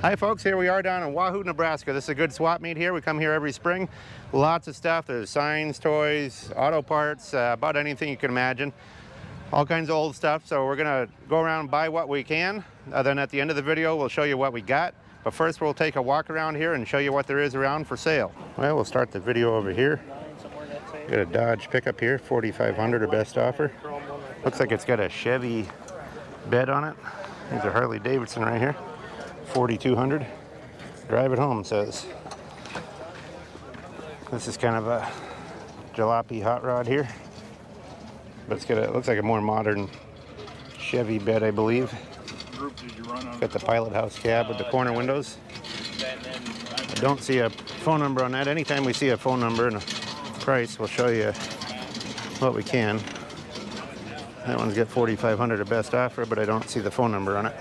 Hi folks, here we are down in Wahoo, Nebraska. This is a good swap meet here. We come here every spring. Lots of stuff. There's signs, toys, auto parts, about anything you can imagine. All kinds of old stuff. So we're gonna go around and buy what we can. Then at the end of the video, we'll show you what we got. But first we'll take a walk around here and show you what there is around for sale. Well, we'll start the video over here. Got a Dodge pickup here, 4,500 or best offer. Looks like it's got a Chevy bed on it. There's a Harley Davidson right here. 4,200. Drive it home, says. This is kind of a jalopy hot rod here, but it's got a, looks like a more modern Chevy bed, I believe. Got the pilot house cab with the corner windows. I don't see a phone number on that. Anytime we see a phone number and a price, we'll show you what we can. That one's got 4,500 at best offer, but I don't see the phone number on it.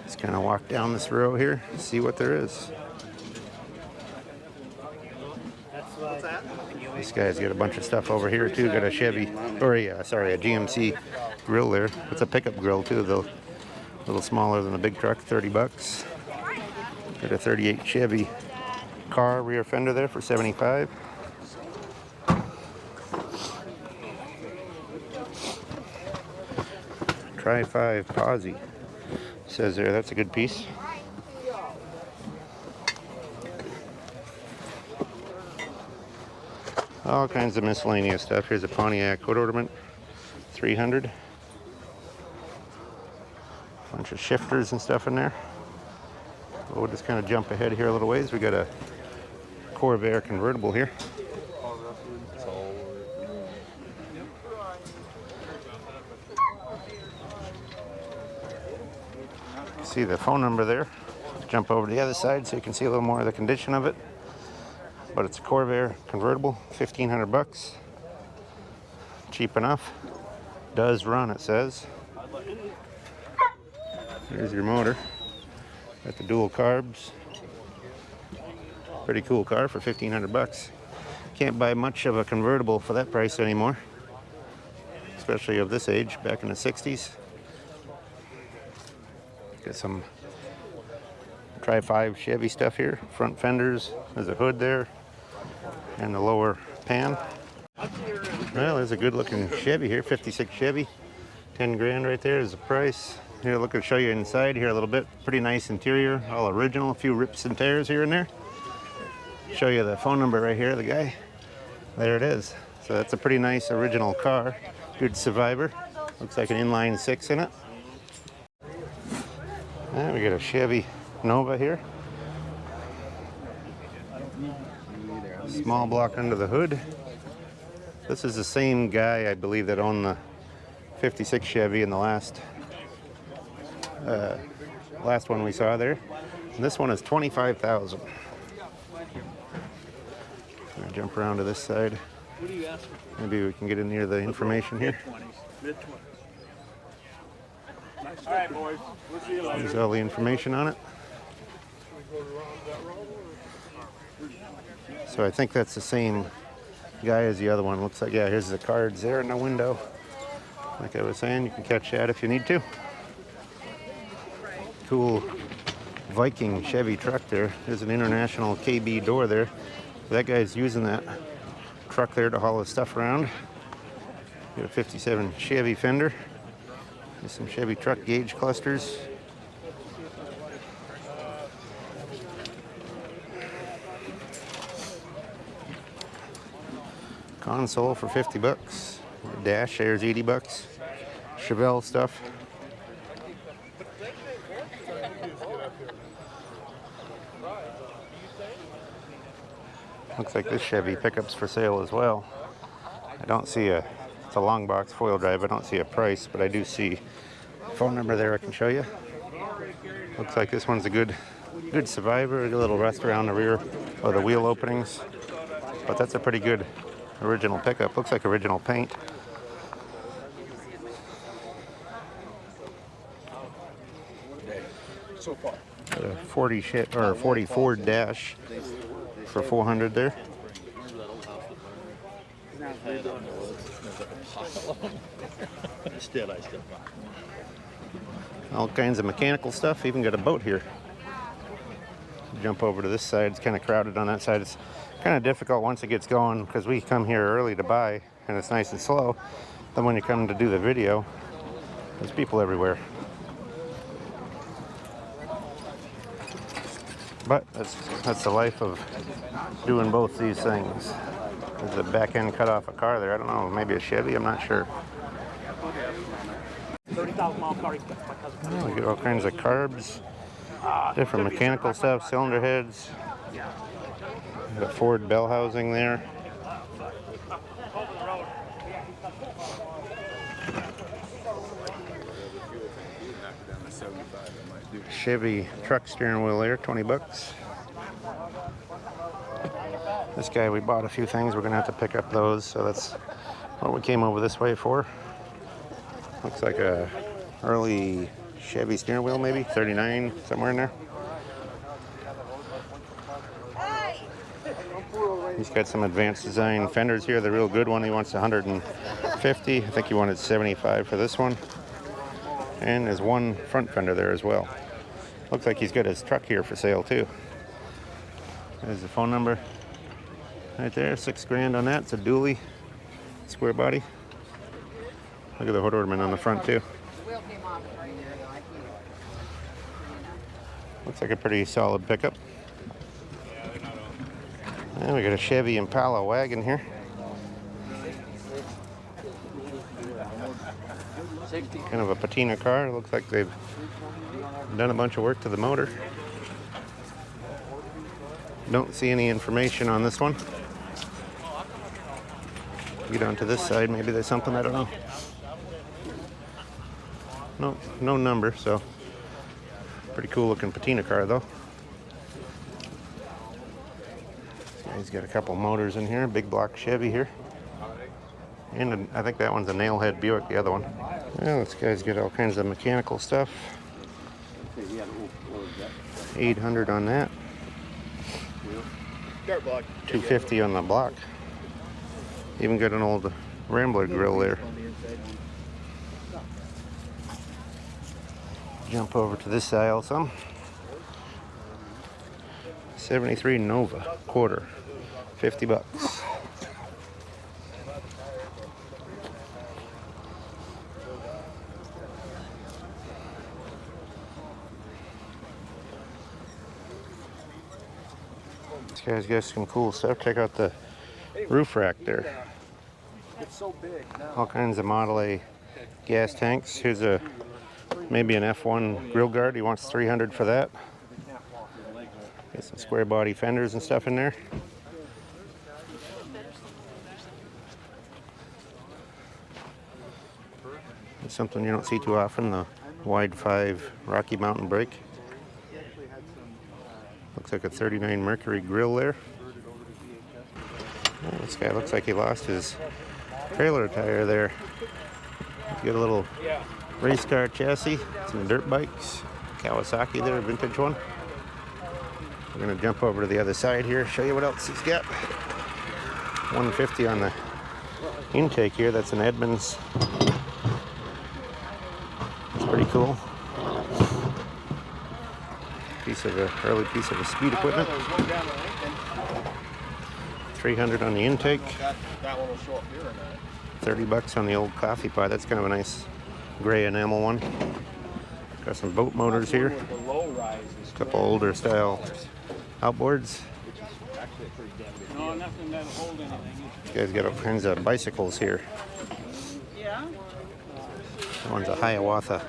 Just kind of walk down this row here, see what there is. This guy's got a bunch of stuff over here too. Got a Chevy, or a GMC grill there. It's a pickup grill too, though. A little smaller than a big truck, 30 bucks. Got a 38 Chevy car rear fender there for 75. Try 5 Posi says there. That's a good piece. All kinds of miscellaneous stuff. Here's a Pontiac hood ornament, 300. Bunch of shifters and stuff in there. We'll just kind of jump ahead here a little ways. We got a Corvair convertible here. See the phone number there. Jump over to the other side so you can see a little more of the condition of it. But it's a Corvair convertible, 1,500 bucks. Cheap enough. Does run, it says. Here's your motor. Got the dual carbs. Pretty cool car for 1,500 bucks. Can't buy much of a convertible for that price anymore, especially of this age, back in the 60s. Got some Tri-5 Chevy stuff here. Front fenders. There's a hood there. And the lower pan. Well, there's a good looking Chevy here. 56 Chevy. 10 grand right there is the price. Here, look, I'll show you inside here a little bit. Pretty nice interior. All original. A few rips and tears here and there. Show you the phone number right here, the guy. There it is. So that's a pretty nice original car. Good survivor. Looks like an inline 6 in it. And we got a Chevy Nova here. Small block under the hood. This is the same guy, I believe, that owned the 56 Chevy in the last one we saw there. And this one is 25,000. Gonna jump around to this side. Maybe we can get in near the information here. All right, boys. We'll see you later. There's all the information on it. So I think that's the same guy as the other one. Looks like, yeah, here's the cards there in the window. Like I was saying, you can catch that if you need to. Cool Viking Chevy truck there. There's an International KB door there. That guy's using that truck there to haul his stuff around. Got a 57 Chevy fender. There's some Chevy truck gauge clusters. Console for 50 bucks. Dash there's 80 bucks. Chevelle stuff. Looks like this Chevy pickup's for sale as well. I don't see a, it's a long box foil drive. I don't see a price, but I do see a phone number there I can show you. Looks like this one's a good survivor. A little rust around the rear or the wheel openings, but that's a pretty good original pickup. Looks like original paint. So far. A 40 Ford Dash for 400 there. still buy. All kinds of mechanical stuff. Even got a boat here. Jump over to this side. It's kind of crowded on that side. It's kind of difficult once it gets going because we come here early to buy and it's nice and slow. Then when you come to do the video, there's people everywhere. But that's the life of doing both these things. There's a back end cut off a car there. I don't know, maybe a Chevy, I'm not sure. 30,000-mile car. Oh, we get all kinds of carbs, different mechanical stuff, cylinder heads. Got Ford bell housing there. Chevy truck steering wheel there, 20 bucks. This guy, we bought a few things. We're gonna have to pick up those, so that's what we came over this way for. Looks like a early Chevy steering wheel, maybe 39, somewhere in there. He's got some advanced design fenders here. The real good one, he wants 150. I think he wanted 75 for this one. And there's one front fender there as well. Looks like he's got his truck here for sale too. There's the phone number right there. $6 grand on that. It's a dually, square body. Look at the hood ornament on the front too. Looks like a pretty solid pickup. And we got a Chevy Impala wagon here. Kind of a patina car. Looks like they've done a bunch of work to the motor. Don't see any information on this one. Get onto this side, maybe there's something, I don't know. No number, so pretty cool looking patina car though. He's got a couple motors in here, big block Chevy here. And I think that one's a nailhead Buick, the other one. Well, this guy's got all kinds of mechanical stuff. 800 on that. 250 on the block. Even got an old Rambler grill there. Jump over to this aisle some. 73 Nova, quarter, 50 bucks. This guy's got some cool stuff. Check out the roof rack there. It's so big now. All kinds of Model A gas tanks. Here's maybe an F1 grill guard. He wants 300 for that. Got some square body fenders and stuff in there. It's something you don't see too often, the wide 5 Rocky Mountain brake. Looks like a 39 Mercury grill there. Oh, this guy looks like he lost his trailer tire there. He's got a little race car chassis, some dirt bikes, Kawasaki there, a vintage one. We're gonna jump over to the other side here, show you what else he's got. 150 on the intake here, that's an Edmunds. It's pretty cool. Early piece of speed equipment. 300 on the intake. 30 bucks on the old coffee pot. That's kind of a nice gray enamel one. Got some boat motors here. A couple older style outboards. This guy's got all kinds of bicycles here. That one's a Hiawatha.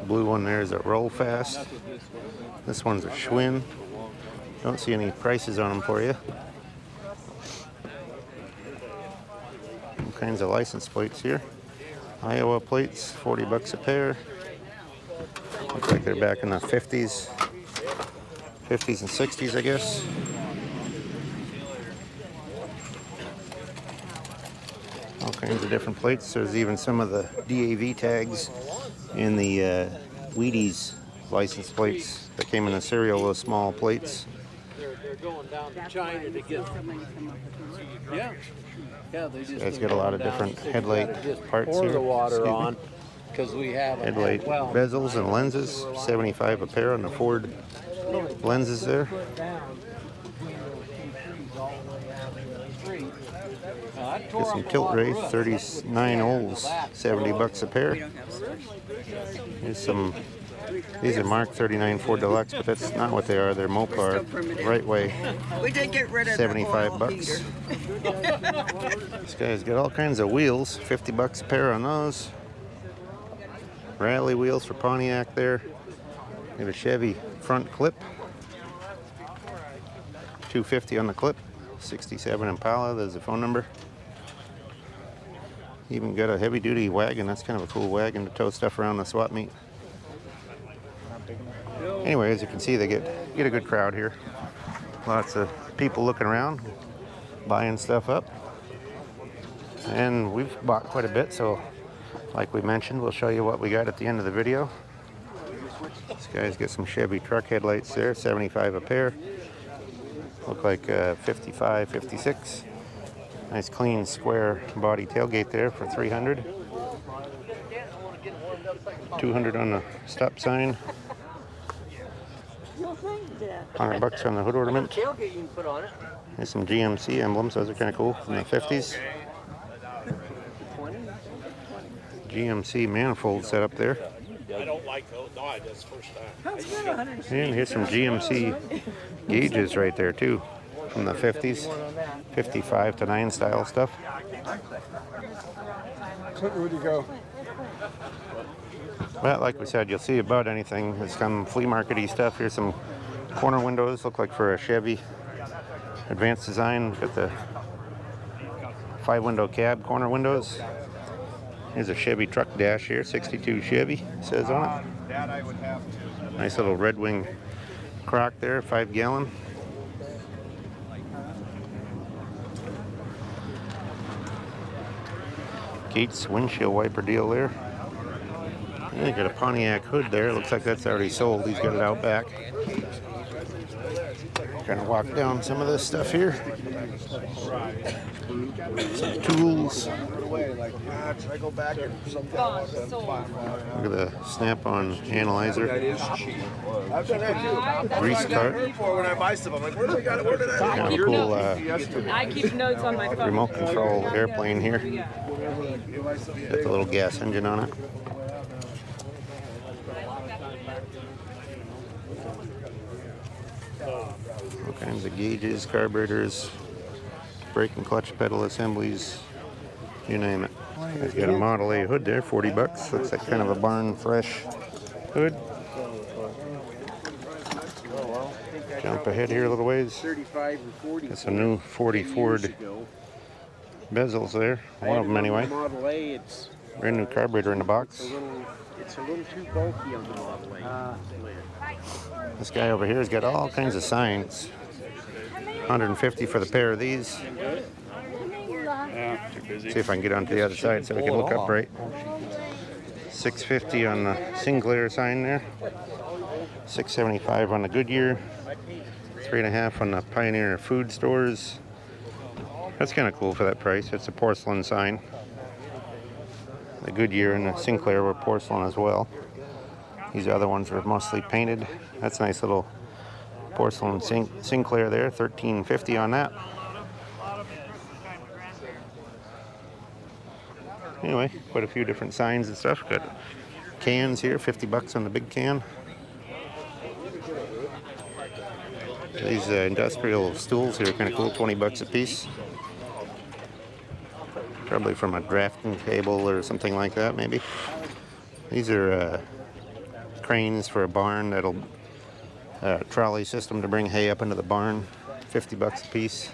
Blue one there is a Roll Fast. This one's a Schwinn. Don't see any prices on them for you. All kinds of license plates here. Iowa plates, 40 bucks a pair. Looks like they're back in the 50s and 60s, I guess. All kinds of different plates. There's even some of the DAV tags in the Wheaties license plates that came in a serial, those small plates. They're going down to China to get Yeah. Yeah, they just Guys got a lot of different headlight parts pour here. the water Excuse me. on because we have Headlight bezels and lenses, 75 a pair on the Ford lenses there. Got some tilt race, 39 Olds, 70 bucks a pair. Here's some, these are Mark 39 Ford Deluxe, but that's not what they are. They're Mopar, right way, We did get rid of 75 bucks. This guy's got all kinds of wheels, 50 bucks a pair on those. Rally wheels for Pontiac there. Got a Chevy front clip, 250 on the clip. 67 Impala, there's a phone number. Even got a heavy duty wagon. That's kind of a cool wagon to tow stuff around the swap meet. Anyway, as you can see, they get a good crowd here. Lots of people looking around, buying stuff up. And we've bought quite a bit, so like we mentioned, we'll show you what we got at the end of the video. This guy's got some Chevy truck headlights there, 75 a pair. Look like 55, 56. Nice clean square body tailgate there for 300. 200 on the stop sign. 100 bucks on the hood ornament. There's some GMC emblems. Those are kind of cool from the 50s. GMC manifold set up there. I don't like those. No, that's first time. And here's some GMC gauges right there too, from the 50s, 55 to 9 style stuff. Where'd you go? Well, like we said, you'll see about anything. There's some flea market-y stuff. Here's some corner windows, look like for a Chevy. Advanced design, got the 5-window cab corner windows. Here's a Chevy truck dash here, 62 Chevy, says on it. Nice little Red Wing crock there, 5-gallon. Gates windshield wiper deal there. And you got a Pontiac hood there. Looks like that's already sold. He's got it out back. Kind of walk down some of this stuff here. Some tools. Look at the snap-on analyzer. Grease cart. Kind of a cool I keep notes on my phone. remote control airplane here. Got the little gas engine on it. All kinds of gauges, carburetors, brake and clutch pedal assemblies, you name it. It's got a Model A hood there, 40 bucks. Looks like kind of a barn fresh hood. Jump ahead here a little ways. Got some new 40 Ford bezels there, one of them anyway. Brand new carburetor in the box. It's a little too bulky on the Model A. This guy over here has got all kinds of signs. 150 for the pair of these. Yeah, too busy. See if I can get onto the other side so we can look up right. 650 on the Sinclair sign there. 675 on the Goodyear. 3.5 on the Pioneer Food Stores. That's kind of cool for that price. It's a porcelain sign. The Goodyear and the Sinclair were porcelain as well. These other ones were mostly painted. That's a nice little porcelain Sinclair there. $13.50 on that. Anyway, quite a few different signs and stuff. Got cans here, 50 bucks on the big can. These industrial stools here are kind of cool, 20 bucks a piece. Probably from a drafting table or something like that, maybe. These are cranes for a barn. That'll trolley system to bring hay up into the barn. 50 bucks a piece.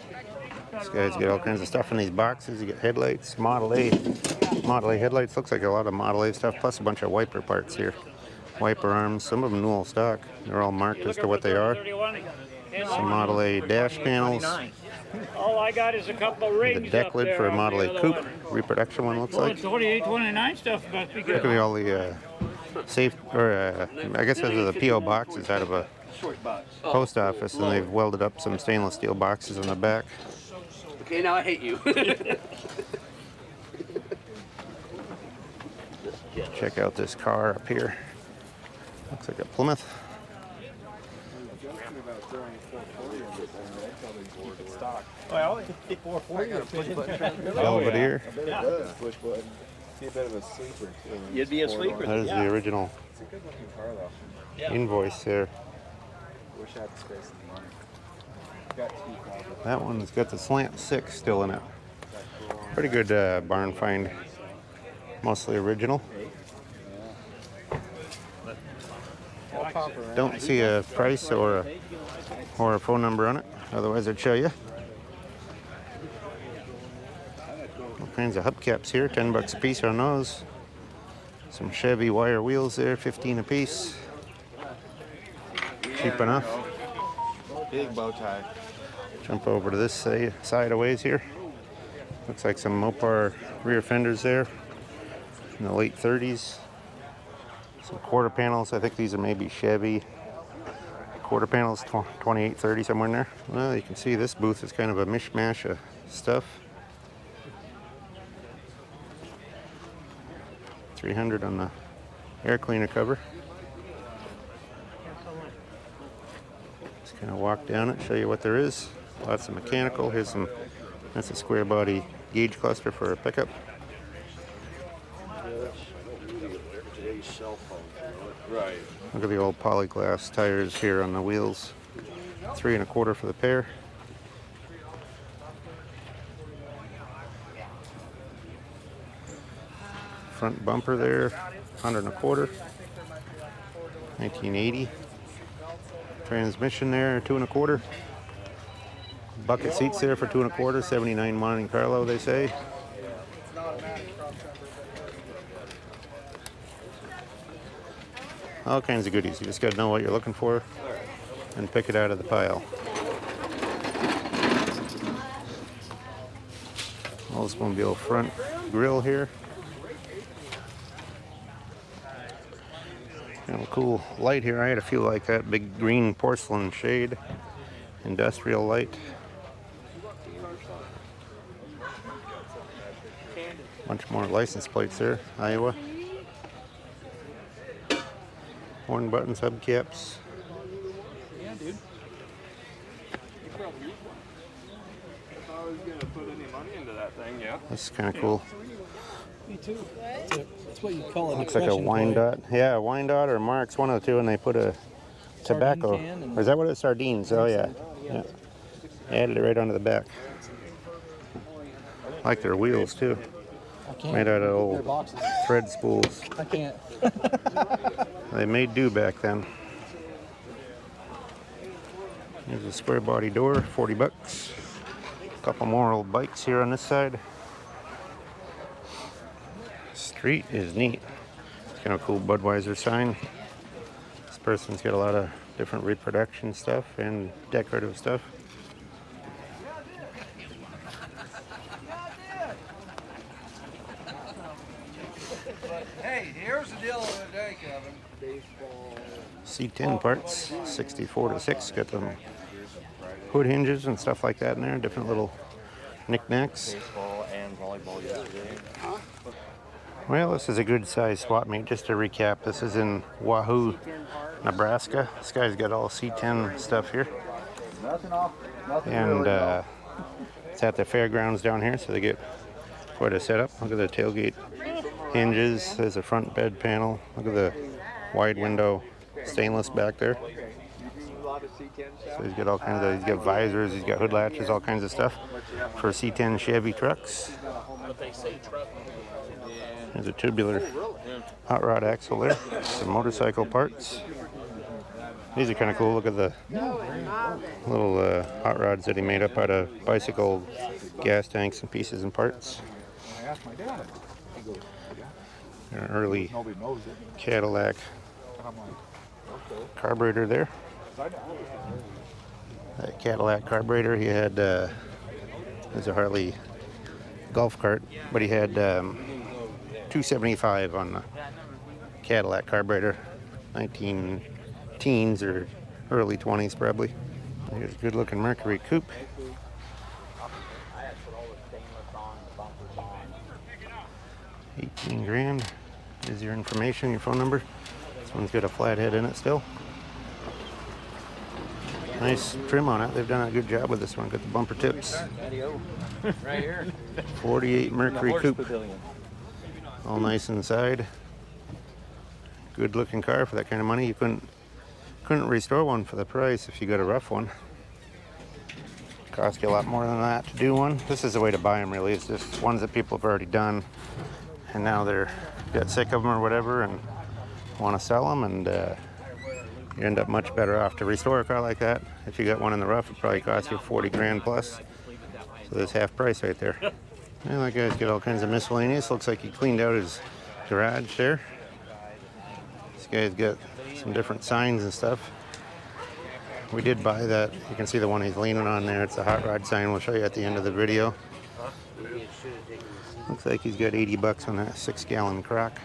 This guy's got all kinds of stuff in these boxes. You get headlights, Model A headlights. Looks like a lot of Model A stuff, plus a bunch of wiper parts here. Wiper arms, some of them new stock. They're all marked as to what they are. Some Model A dash panels. All I got is a couple of rings. The deck lid for a Model A coupe. Reproduction one looks like. 28, 29 stuff must be Look good. at all the safe, or I guess those are the P.O. boxes out of a post office, and they've welded up some stainless steel boxes on the back. Okay, now I hate you. Check out this car up here. Looks like a Plymouth. Well, 440. Belvedere. Push button. Be a bit of a sleeper too. You'd be a sleeper. That is the original It's a good looking car though. invoice there. Wish I had the space and the money. Got 2,000. That one's got the slant 6 still in it. Pretty good barn find. Mostly original. Don't see a price or a phone number on it. Otherwise, I'd show you. All kinds of hubcaps here. 10 bucks a piece on those. Some Chevy wire wheels there, 15 a piece. Cheap enough. Big bow tie. Jump over to this side a ways here. Looks like some Mopar rear fenders there in the late 30s. Some quarter panels. I think these are maybe Chevy quarter panels, 28, 30, somewhere in there. Well, you can see this booth is kind of a mishmash of stuff. 300 on the air cleaner cover. Just kind of walk down it, show you what there is. Lots of mechanical. Here's some, that's a square body gauge cluster for a pickup. Today's cell phone. Right. Look at the old polyglass tires here on the wheels. 3 1/4 for the pair. Front bumper there, 100 1/4. 1980. Transmission there, 2 1/4. Bucket seats there for 2 1/4. 79 Monte Carlo, they say. All kinds of goodies. You just got to know what you're looking for and pick it out of the pile. Oldsmobile front grille here. Kind of cool light here. I had a few like that. Big green porcelain shade. Industrial light. Bunch more license plates there. Iowa. Horn buttons, hubcaps. Yeah, dude. If I was gonna put any money into that thing, yeah. This is kind of cool. Me too. That's what you call it. Looks like a Wyandotte. Yeah, a Wyandotte or Marks, one of the two, and they put a tobacco. can and- Or is that what it is? Sardines. Oh, yeah. Yeah. Added it right onto the back. Like their wheels, too. I can't. Made out of They're old boxes. thread spools. I can't. They made do back then. There's a square body door, 40 bucks. A couple more old bikes here on this side. Street is neat. It's kind of cool Budweiser sign. This person's got a lot of different reproduction stuff and decorative stuff. Hey, here's the deal of the day, Kevin. C10 parts, 64 to 6. Got them hood hinges and stuff like that in there. Different little knickknacks. Baseball and volleyball yesterday. Well, this is a good size swap meet. Just to recap, this is in Wahoo, Nebraska. This guy's got all C10 stuff here. And it's at the fairgrounds down here, so they get quite a setup. Look at the tailgate hinges. There's a front bed panel. Look at the wide window stainless back there. So he's got all kinds of, he's got visors, he's got hood latches, all kinds of stuff for C10 Chevy trucks. There's a tubular hot rod axle there. Some motorcycle parts. These are kind of cool. Look at the little hot rods that he made up out of bicycle gas tanks and pieces and parts. An early Cadillac carburetor there. That Cadillac carburetor, he had, there's a Harley golf cart, but he had 275 on the Cadillac carburetor, 19 teens or early 20s probably. Here's a good looking Mercury coupe. 15 grand. Here's your information, your phone number. This one's got a flathead in it still. Nice trim on it. They've done a good job with this one. Got the bumper tips. Right here. 48 Mercury coupe. All nice inside. Good looking car for that kind of money. You couldn't restore one for the price if you got a rough one. Cost you a lot more than that to do one. This is the way to buy them, really. It's just ones that people have already done, and now they're got sick of them or whatever and want to sell them, and you end up much better off to restore a car like that. If you got one in the rough, it probably costs you 40 grand plus. So there's half price right there. And that guy's got all kinds of miscellaneous. Looks like he cleaned out his garage there. This guy's got some different signs and stuff. We did buy that. You can see the one he's leaning on there. It's a hot rod sign. We'll show you at the end of the video. Looks like he's got 80 bucks on that 6-gallon crock.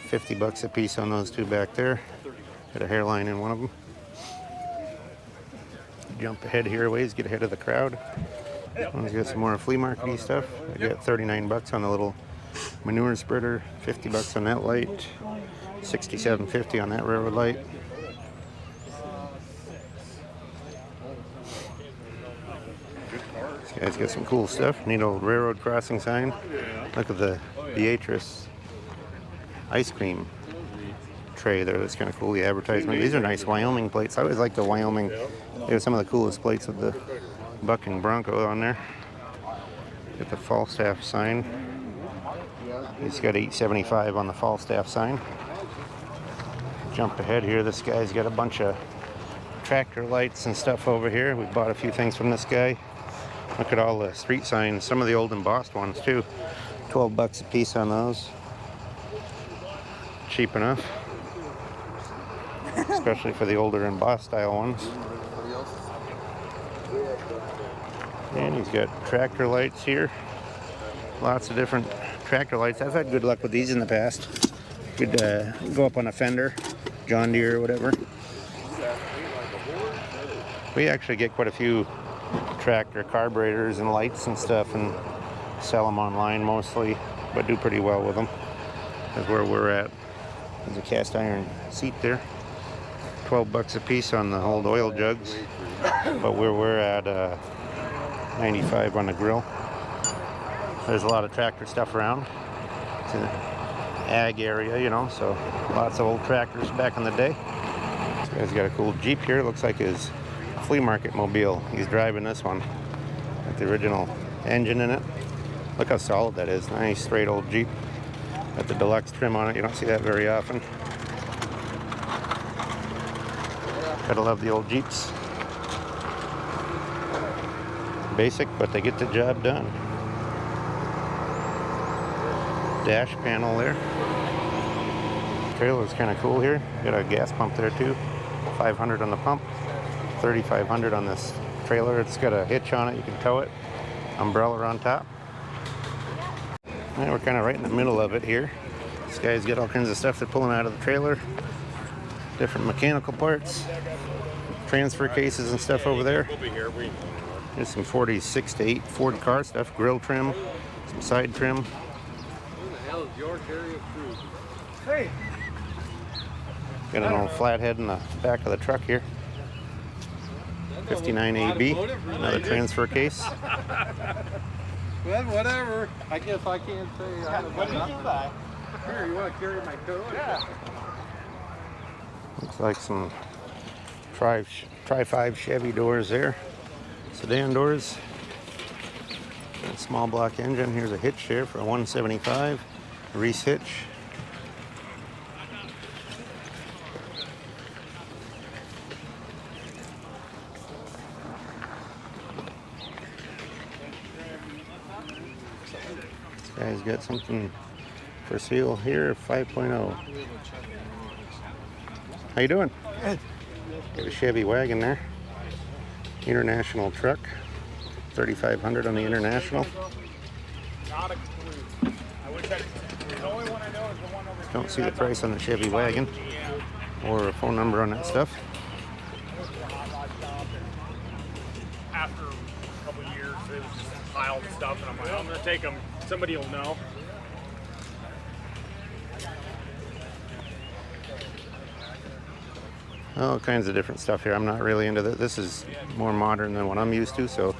50 bucks a piece on those two back there. Got a hairline in one of them. Jump ahead here a ways, get ahead of the crowd. One's got some more flea market-y stuff. I got 39 bucks on the little manure spreader, 50 bucks on that light, 67.50 on that railroad light. This guy's got some cool stuff. Neat old railroad crossing sign. Look at the Beatrice ice cream tray there. That's kind of cool, the advertisement. These are nice Wyoming plates. I always like the Wyoming. They have some of the coolest plates with the buck and bronco on there. Got the Falstaff sign. He's got $8.75 on the Falstaff sign. Jump ahead here. This guy's got a bunch of tractor lights and stuff over here. We bought a few things from this guy. Look at all the street signs. Some of the old embossed ones too. 12 bucks a piece on those. Cheap enough. Especially for the older embossed style ones. And he's got tractor lights here. Lots of different tractor lights. I've had good luck with these in the past. Could go up on a fender, John Deere or whatever. We actually get quite a few tractor carburetors and lights and stuff and sell them online mostly, but do pretty well with them. That's where we're at. There's a cast iron seat there. 12 bucks a piece on the old oil jugs, but where we're at 95 on the grill. There's a lot of tractor stuff around. It's an ag area, you know, so lots of old tractors back in the day. This guy's got a cool Jeep here. Looks like his flea market mobile. He's driving this one with the original engine in it. Look how solid that is. Nice straight old Jeep. Got the deluxe trim on it. You don't see that very often. Gotta love the old Jeeps. Basic, but they get the job done. Dash panel there. Trailer's kind of cool here. Got a gas pump there too. 500 on the pump. 3,500 on this trailer. It's got a hitch on it. You can tow it. Umbrella on top. And we're kind of right in the middle of it here. This guy's got all kinds of stuff they're pulling out of the trailer. Different mechanical parts. Transfer cases and stuff over there. There's some 46 to 8 Ford car stuff. Grill trim. Some side trim. Hey. Got an old flathead in the back of the truck here. 59 AB. Another transfer case. Well, whatever. I guess I can't say. What did you buy? Here, you want to carry my coat? Yeah. Looks like some Tri-5 Chevy doors there. Sedan doors. Got a small block engine. Here's a hitch here for a 175. Reese hitch. This guy's got something for sale here, 5.0. How you doing? Good. Got a Chevy wagon there. International truck. 3,500 on the International. Don't see the price on the Chevy wagon or a phone number on that stuff. After a couple years, it was just piled stuff, and I'm like, I'm gonna take them. Somebody will know. All kinds of different stuff here. I'm not really into that. This is more modern than what I'm used to, so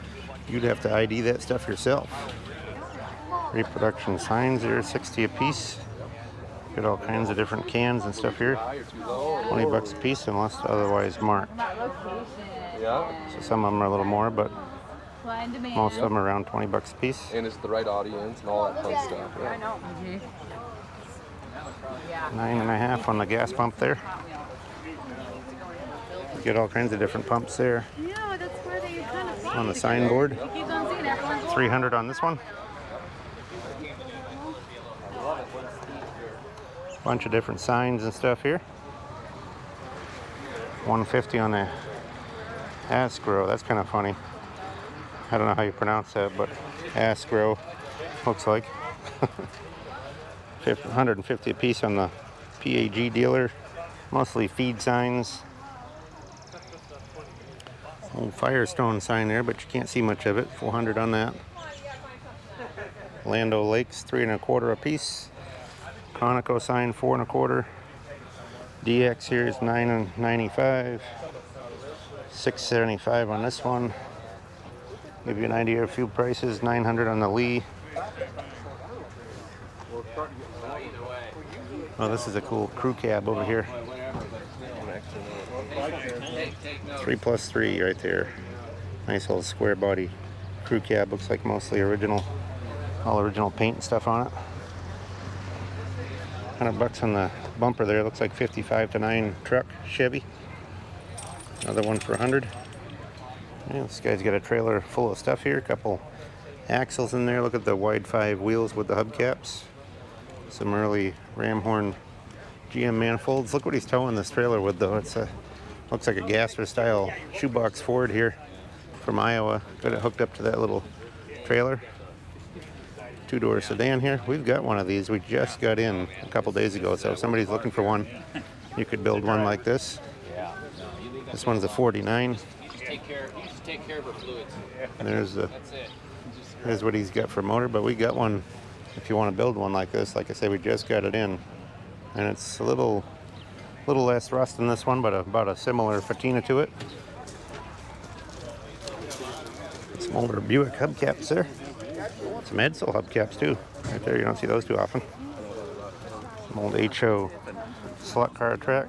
you'd have to ID that stuff yourself. Reproduction signs here, 60 a piece. Got all kinds of different cans and stuff here. 20 bucks a piece unless otherwise marked. Yeah. So some of them are a little more, but most of them are around 20 bucks a piece. And it's the right audience and all that fun stuff. Yeah. I know. 9.5 on the gas pump there. Get all kinds of different pumps there. Yeah, that's where they kind of On the signboard. You keep on seeing everyone's 300 on this one. Bunch of different signs and stuff here. 150 on the Ascro. That's kind of funny. I don't know how you pronounce that, but Ascro looks like. 150 a piece on the PAG dealer. Mostly feed signs. Old Firestone sign there, but you can't see much of it. 400 on that. Lando Lakes, 3 1/4 a piece. Conoco sign, 4 1/4. DX here is 9.95. 6.75 on this one. Give you an idea of a few prices. 900 on the Lee. Oh, this is a cool crew cab over here. 3+3 right there. Nice old square body crew cab. Looks like mostly original, all original paint and stuff on it. 100 bucks on the bumper there. Looks like 55 to 9 truck Chevy. Another one for 100. Yeah, this guy's got a trailer full of stuff here. A couple axles in there. Look at the wide 5 wheels with the hubcaps. Some early ram horn GM manifolds. Look what he's towing this trailer with though. It's a looks like a Gasser style shoebox Ford here from Iowa. Got it hooked up to that little trailer. 2-door sedan here. We've got one of these. We just got in a couple days ago. So if somebody's looking for one, you could build one like this. This one's a 49. Just take care of her fluids. And there's That's it. here's what he's got for a motor. But we got one. If you want to build one like this, like I say, we just got it in, and it's a little less rust than this one, but about a similar patina to it. Some older Buick hubcaps there. Some Edsel hubcaps too. Right there, you don't see those too often. Some old HO slot car track.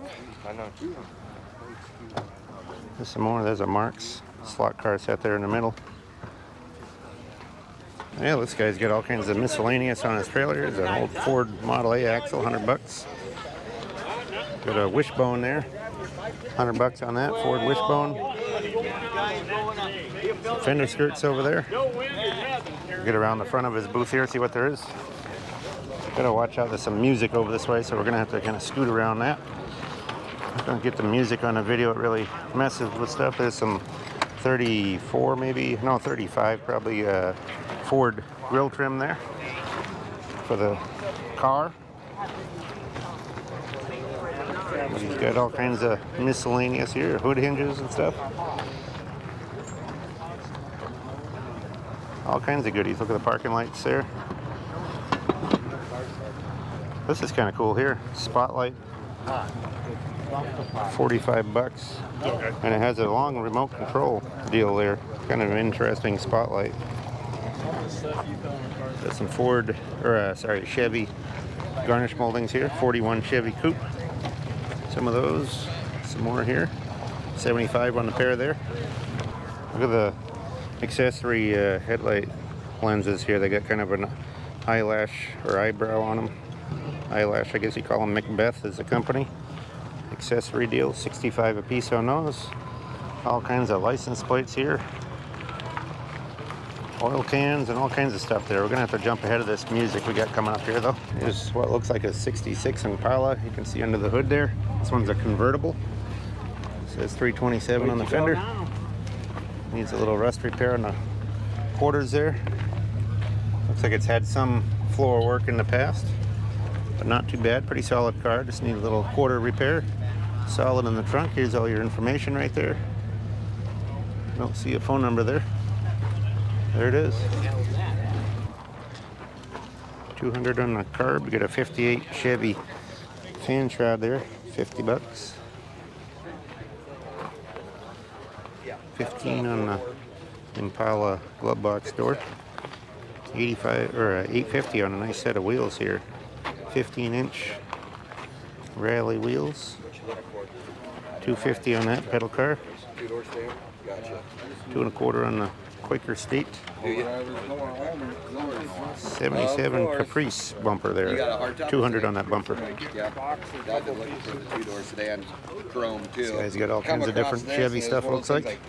There's some more. There's a Marks slot car set there in the middle. Yeah, this guy's got all kinds of miscellaneous on his trailer. There's an old Ford Model A axle, 100 bucks. Got a wishbone there, 100 bucks on that, Ford wishbone. Fender skirts over there. Get around the front of his booth here, see what there is. Gotta watch out, there's some music over this way, so we're gonna have to kind of scoot around that. Don't get the music on the video, it really messes with stuff. There's some 34 maybe, no 35 probably Ford grill trim there for the car. He's got all kinds of miscellaneous here, hood hinges and stuff. All kinds of goodies. Look at the parking lights there. This is kind of cool here. Spotlight. 45 bucks. And it has a long remote control deal there. Kind of an interesting spotlight. Got some Ford, or Chevy garnish moldings here. 41 Chevy Coupe. Some of those. Some more here. 75 on the pair there. Look at the accessory headlight lenses here. They got kind of an eyelash or eyebrow on them. Eyelash, I guess you call them. Macbeth is the company. Accessory deal, 65 a piece on those. All kinds of license plates here. Oil cans and all kinds of stuff there. We're gonna have to jump ahead of this music we got coming up here though. Here's what looks like a 66 Impala. You can see under the hood there. This one's a convertible. It says 327 on the fender. Needs a little rust repair on the quarters there. Looks like it's had some floor work in the past, but not too bad. Pretty solid car. Just need a little quarter repair. Solid in the trunk. Here's all your information right there. Don't see a phone number there. There it is. $200 on the carb. You get a 58 Chevy fan shroud there, $50. 15 on the Impala glove box door. 85 or 850 on a nice set of wheels here. 15-inch rally wheels. 250 on that pedal car. 2 1/4 on the Quaker State. 77 Caprice bumper there. 200 on that bumper. Yeah, I've been looking for the 2-door sedan chrome too. This guy's got all kinds of different Chevy stuff, looks like.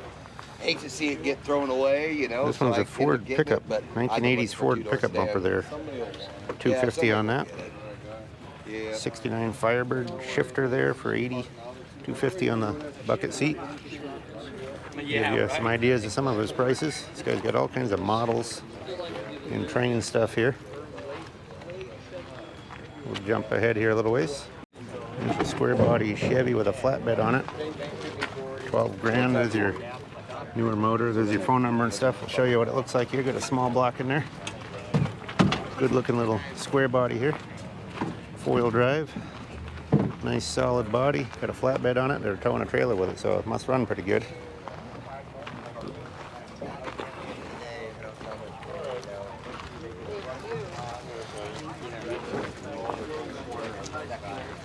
Hate to see it get thrown away, you know. This one's a Ford pickup, 1980s Ford pickup bumper there. 250 on that. 69 Firebird shifter there for 80. 250 on the bucket seat. Give you some ideas of some of his prices. This guy's got all kinds of models and train stuff here. We'll jump ahead here a little ways. There's a square body Chevy with a flatbed on it. 12 grand. There's your newer motor. There's your phone number and stuff. I'll show you what it looks like here. Got a small block in there. Good looking little square body here. 4-wheel drive. Nice solid body. Got a flatbed on it. They're towing a trailer with it, so it must run pretty good.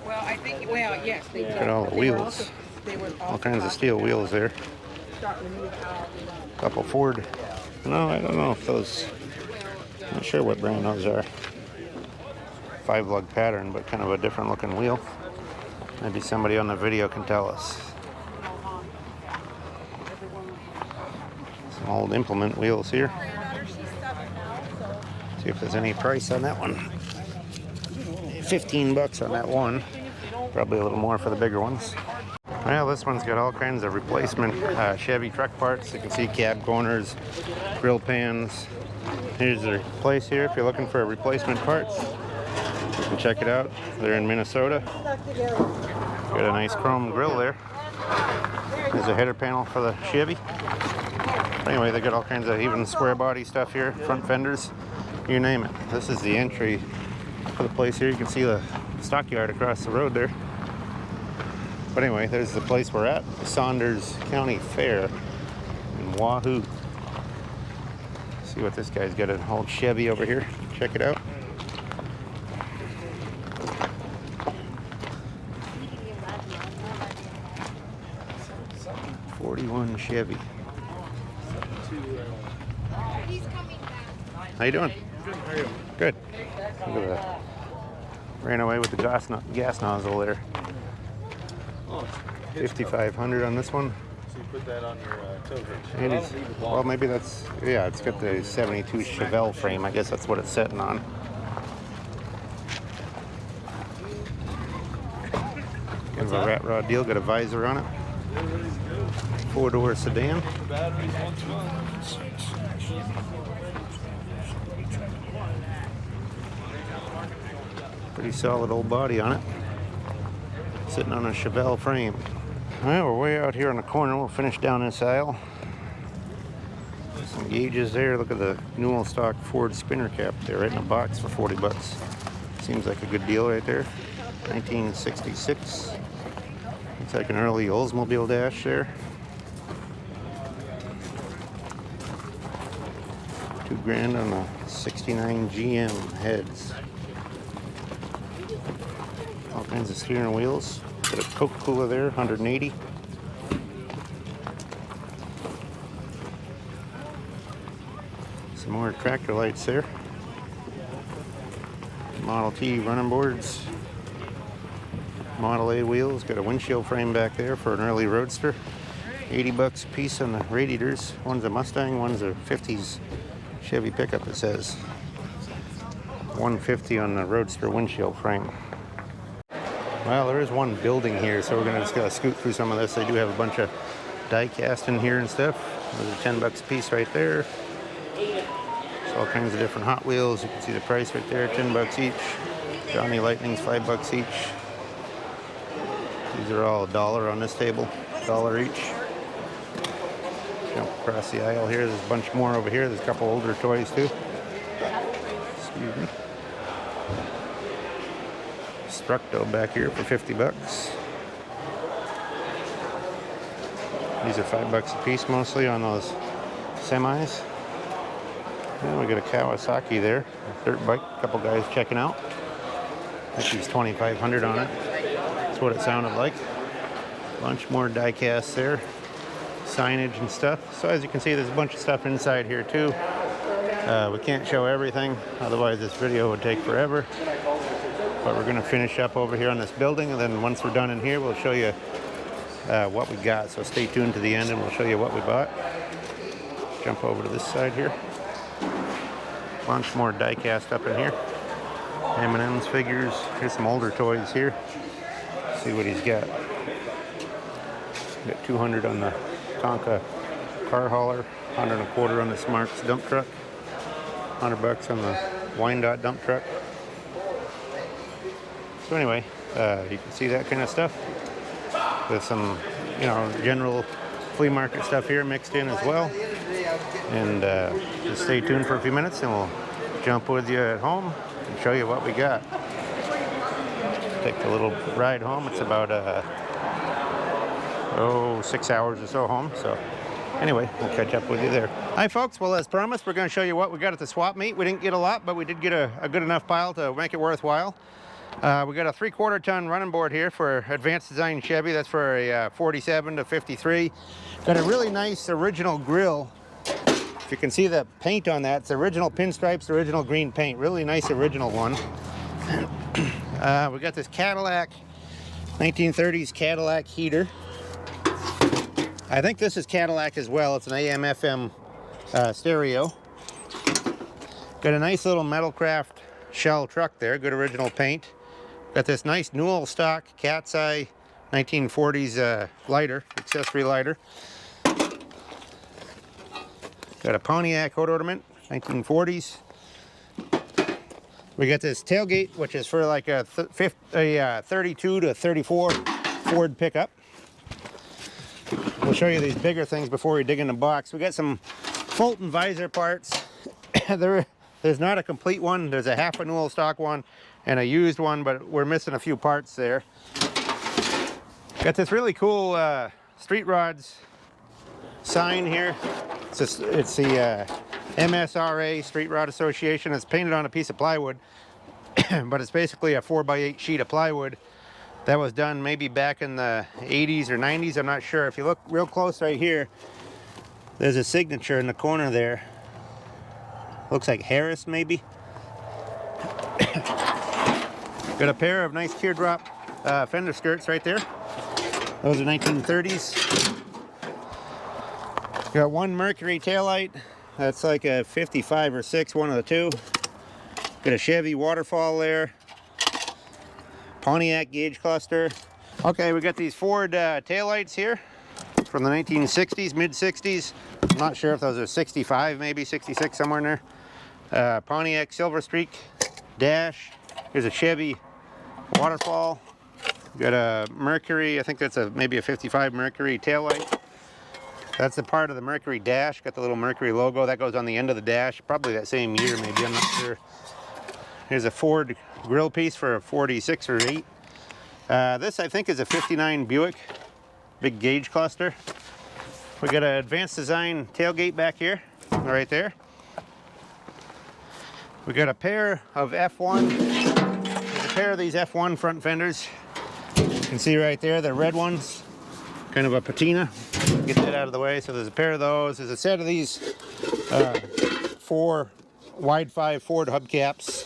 Well, I think, well, yes, they did. Look at all the wheels. All kinds of steel wheels there. Couple Ford. No, I don't know if those. Not sure what brand those are. 5-lug pattern, but kind of a different looking wheel. Maybe somebody on the video can tell us. Some old implement wheels here. See if there's any price on that one. $15 on that one. Probably a little more for the bigger ones. Well, this one's got all kinds of replacement Chevy truck parts. You can see cab corners, grill pans. Here's their place here if you're looking for replacement parts. You can check it out. They're in Minnesota. Got a nice chrome grill there. There's a header panel for the Chevy. Anyway, they got all kinds of even square body stuff here, front fenders, you name it. This is the entry for the place here. You can see the stockyard across the road there. But anyway, there's the place we're at, Saunders County Fair in Wahoo. See what this guy's got, an old Chevy over here. Check it out. '41 Chevy. How you doing? Good. Look at that. Ran away with the gas nozzle there. 5,500 on this one. So you put that on your tow hitch. Well, maybe that's, yeah, it's got the 72 Chevelle frame. I guess that's what it's sitting on. Kind of a rat rod deal. Got a visor on it. 4-door sedan. Pretty solid old body on it. Sitting on a Chevelle frame. Well, we're way out here on the corner. We'll finish down this aisle. Some gauges there. Look at the Newell stock Ford spinner cap there, right in a box for $40. Seems like a good deal right there. 1966. Looks like an early Oldsmobile dash there. $2,000 on a 69 GM heads. All kinds of steering wheels. Got a Coke cooler there, 180. Some more tractor lights there. Model T running boards. Model A wheels. Got a windshield frame back there for an early Roadster. $80 a piece on the radiators. One's a Mustang, one's a 50s Chevy pickup, it says. $150 on the Roadster windshield frame. Well, there is one building here, so we're just gonna scoot through some of this. They do have a bunch of Diecast in here and stuff. Those are $10 a piece right there. There's all kinds of different Hot Wheels. You can see the price right there, $10 each. Johnny Lightning's $5 each. These are all $1 on this table, $1 each. Jump across the aisle here. There's a bunch more over here. There's a couple older toys too. Excuse me. Structo back here for 50 bucks. These are $5 a piece mostly on those semis. And we got a Kawasaki there, a dirt bike, a couple guys checking out. I think he's 2,500 on it. That's what it sounded like. Bunch more die-casts there, signage and stuff. So as you can see, there's a bunch of stuff inside here too. We can't show everything, otherwise this video would take forever. But we're going to finish up over here on this building, and then once we're done in here, we'll show you what we got. So stay tuned to the end and we'll show you what we bought. Jump over to this side here. Bunch more die-cast up in here. M&M's figures. Here's some older toys here. See what he's got. Got 200 on the Tonka car hauler, 125 on the Smarts dump truck, 100 bucks on the Wyandotte dump truck. So anyway, you can see that kind of stuff with some, you know, general flea market stuff here mixed in as well. And just stay tuned for a few minutes and we'll jump with you at home and show you what we got. Take a little ride home. It's about 6 hours or so home. So anyway, we'll catch up with you there. Hi folks, well as promised, we're going to show you what we got at the swap meet. We didn't get a lot, but we did get a good enough pile to make it worthwhile. We got a 3/4 ton running board here for Advanced Design Chevy. That's for a 47 to 53. Got a really nice original grill. If you can see the paint on that, it's original pinstripes, original green paint. Really nice original one. We got this Cadillac, 1930s Cadillac heater. I think this is Cadillac as well. It's an AM/FM stereo. Got a nice little Metalcraft shell truck there. Good original paint. Got this nice Newell stock Cat's Eye 1940s lighter, accessory lighter. Got a Pontiac hood ornament, 1940s. We got this tailgate, which is for like a 32 to 34 Ford pickup. We'll show you these bigger things before we dig in the box. We got some Fulton visor parts. There's not a complete one. There's a half a Newell stock one and a used one, but we're missing a few parts there. Got this really cool Street Rods sign here. It's the MSRA Street Rod Association. It's painted on a piece of plywood, but it's basically a 4x8 sheet of plywood that was done maybe back in the 80s or 90s. I'm not sure. If you look real close right here, there's a signature in the corner there. Looks like Harris maybe. Got a pair of nice teardrop fender skirts right there. Those are 1930s. Got one Mercury taillight. That's like a 55 or 6, one of the two. Got a Chevy waterfall there. Pontiac gauge cluster. Okay, we got these Ford taillights here from the 1960s, mid-60s. I'm not sure if those are 65, maybe 66, somewhere in there. Pontiac Silver Streak dash. Here's a Chevy waterfall. Got a Mercury, I think that's maybe a 55 Mercury taillight. That's the part of the Mercury dash. Got the little Mercury logo. That goes on the end of the dash. Probably that same year, maybe. I'm not sure. Here's a Ford grill piece for a 46 or 8. This, I think, is a 59 Buick. Big gauge cluster. We got an Advanced Design tailgate back here. Right there. We got a pair of F1. There's a pair of these F1 front fenders. You can see right there, the red ones. Kind of a patina. Get that out of the way. So there's a pair of those. There's a set of these 4 wide 5 Ford hubcaps.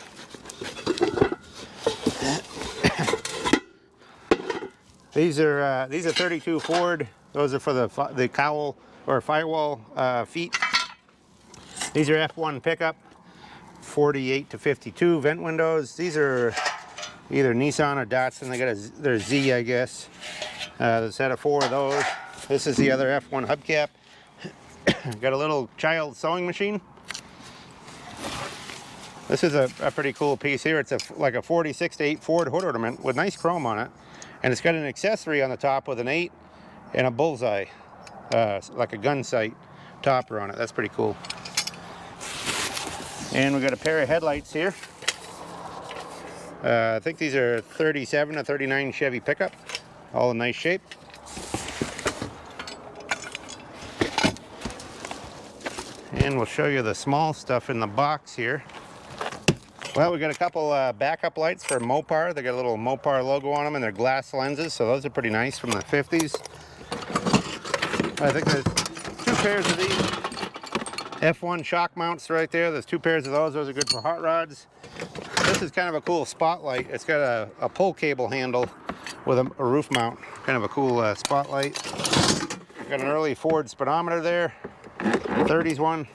These are 32 Ford. Those are for the cowl or firewall feet. These are F1 pickup, 48 to 52 vent windows. These are either Nissan or Datsun. They got their Z, I guess. There's a set of 4 of those. This is the other F1 hubcap. Got a little child sewing machine. This is a pretty cool piece here. It's like a 46 to 8 Ford hood ornament with nice chrome on it. And it's got an accessory on the top with an 8 and a bullseye, like a gun sight topper on it. That's pretty cool. And we got a pair of headlights here. I think these are 37 to 39 Chevy pickup, all in nice shape. And we'll show you the small stuff in the box here. Well, we got a couple backup lights for Mopar. They got a little Mopar logo on them, and they're glass lenses, so those are pretty nice from the 50s. I think there's 2 pairs of these F1 shock mounts right there. There's 2 pairs of those. Those are good for hot rods. This is kind of a cool spotlight. It's got a pull cable handle with a roof mount. Kind of a cool spotlight. Got an early Ford speedometer there. 30s one.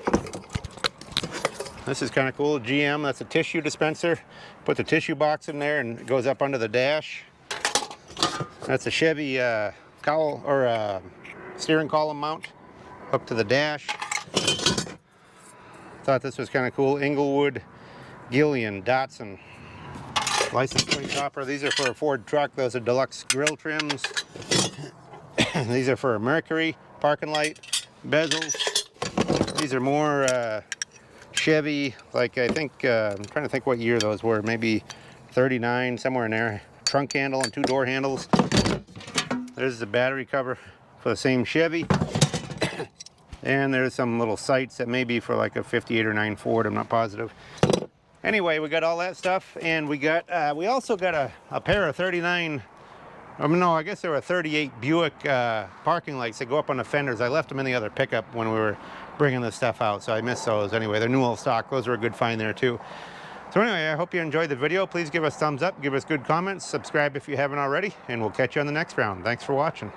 This is kind of cool. GM, that's a tissue dispenser. Put the tissue box in there and it goes up under the dash. That's a Chevy cowl or steering column mount up to the dash. Thought this was kind of cool. Inglewood, Gillian, Datsun. License plate topper. These are for a Ford truck. Those are deluxe grill trims. These are for a Mercury parking light. Bezels. These are more Chevy, like I think, I'm trying to think what year those were, maybe 39, somewhere in there. Trunk handle and 2 door handles. There's the battery cover for the same Chevy. And there's some little sights that may be for like a 58 or 9 Ford, I'm not positive. Anyway, we got all that stuff, and we also got a pair of 39, no, I guess they were 38 Buick parking lights that go up on the fenders. I left them in the other pickup when we were bringing this stuff out, so I missed those. Anyway, they're new old stock. Those were a good find there too. So anyway, I hope you enjoyed the video. Please give us thumbs up, give us good comments, subscribe if you haven't already, and we'll catch you on the next round. Thanks for watching.